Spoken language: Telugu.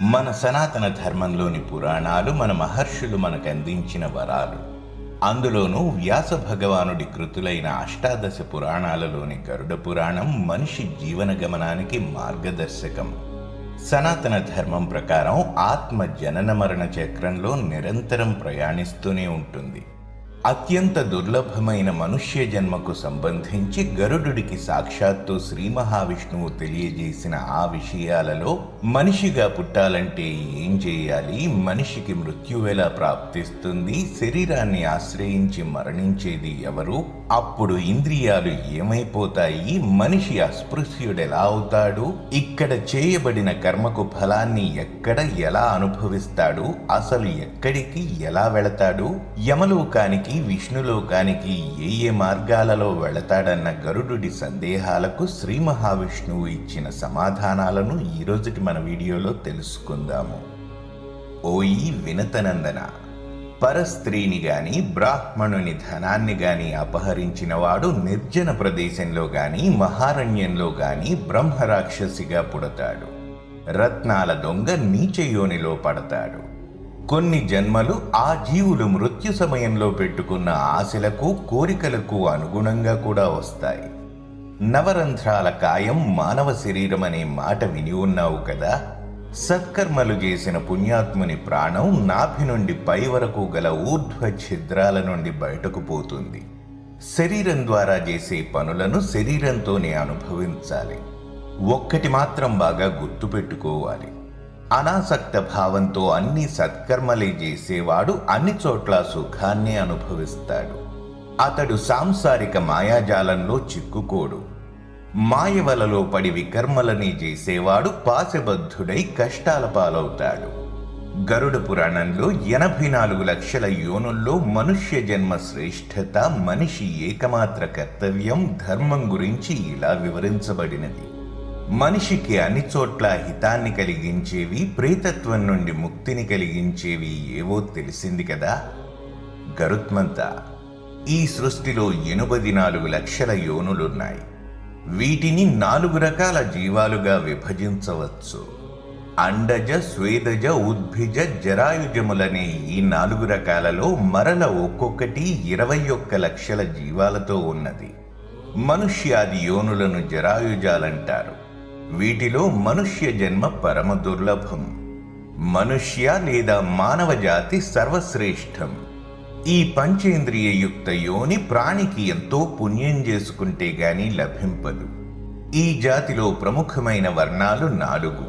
మన సనాతన ధర్మంలోని పురాణాలు మన మహర్షులు మనకు అందించిన వరాలు. అందులోనూ వ్యాస భగవానుడి కృతులైన అష్టాదశ పురాణాలలోని గరుడ పురాణం మనిషి జీవన గమనానికి మార్గదర్శకం. సనాతన ధర్మం ప్రకారం ఆత్మ జనన మరణ చక్రంలో నిరంతరం ప్రయాణిస్తూనే ఉంటుంది. అత్యంత దుర్లభమైన మనుష్య జన్మకు సంబంధించి గరుడుడికి సాక్షాత్తు శ్రీ మహావిష్ణువు తెలియజేసిన ఆ విషయాలలో మనిషిగా పుట్టాలంటే ఏం చేయాలి, మనిషికి మృత్యు ఎలా ప్రాప్తిస్తుంది, శరీరాన్ని ఆశ్రయించి మరణించేది ఎవరు, అప్పుడు ఇంద్రియాలు ఏమైపోతాయి, మనిషి అస్పృశ్యుడెలా అవుతాడు, ఇక్కడ చేయబడిన కర్మకు ఫలాన్ని ఎక్కడ ఎలా అనుభవిస్తాడు, అసలు ఎక్కడికి ఎలా వెళతాడు, యమలోకానికి విష్ణులోకానికి ఏ మార్గాలలో వెళతాడన్న గరుడుడి సందేహాలకు శ్రీ మహావిష్ణువు ఇచ్చిన సమాధానాలను ఈరోజుటి మన వీడియోలో తెలుసుకుందాము. ఓయి వినతనందన, పరస్త్రీని గాని బ్రాహ్మణుని ధనాన్ని గాని అపహరించిన వాడు నిర్జన ప్రదేశంలో గాని మహారణ్యంలో గాని బ్రహ్మరాక్షసిగా పుడతాడు. రత్నాల దొంగ నీచయోనిలో పడతాడు. కొన్ని జన్మలు ఆ జీవులు మృత్యు సమయంలో పెట్టుకున్న ఆశలకు కోరికలకు అనుగుణంగా కూడా వస్తాయి. నవరంధ్రాల కాయం మానవ శరీరం అనే మాట విని ఉన్నావు కదా. సత్కర్మలు చేసిన పుణ్యాత్ముని ప్రాణం నాభి నుండి పై వరకు గల ఊర్ధ్వ ఛిద్రాల నుండి బయటకు పోతుంది. శరీరం ద్వారా చేసే పనులను శరీరంతోనే అనుభవించాలి. ఒక్కటి మాత్రం బాగా గుర్తుపెట్టుకోవాలి. అనాసక్త భావంతో అన్ని సత్కర్మలే చేసేవాడు అన్ని చోట్ల సుఖాన్ని అనుభవిస్తాడు. అతడు సాంసారిక మాయాజాలంలో చిక్కుకోడు. మాయవలలో పడి వికర్మలని చేసేవాడు పాశబద్ధుడై కష్టాల పాలవుతాడు. గరుడ పురాణంలో 84 లక్షల యోనుల్లో మనుష్య జన్మ శ్రేష్ఠత, మనిషి ఏకమాత్ర కర్తవ్యం, ధర్మం గురించి ఇలా వివరించబడినది. మనిషికి అన్ని చోట్ల హితాన్ని కలిగించేవి, ప్రేతత్వం నుండి ముక్తిని కలిగించేవి ఏవో తెలిసింది కదా. గరుత్మంత, ఈ సృష్టిలో 84 లక్షల యోనులున్నాయి. వీటిని 4 రకాల జీవాలుగా విభజించవచ్చు. అండజ, స్వేదజ, ఉద్భిజ, జరాయుజములనే ఈ 4 రకాలలో మరల ఒక్కొక్కటి 21 లక్షల జీవాలతో ఉన్నది. మనుష్యాది యోనులను జరాయుజాలంటారు. వీటిలో మనుష్య జన్మ పరమ దుర్లభం. మనుష్య లేదా మానవ జాతి సర్వశ్రేష్టం. ఈ పంచేంద్రియ యుక్త యోని ప్రాణికి ఎంతో పుణ్యం చేసుకుంటే గాని లభింపదు. ఈ జాతిలో ప్రముఖమైన వర్ణాలు 4.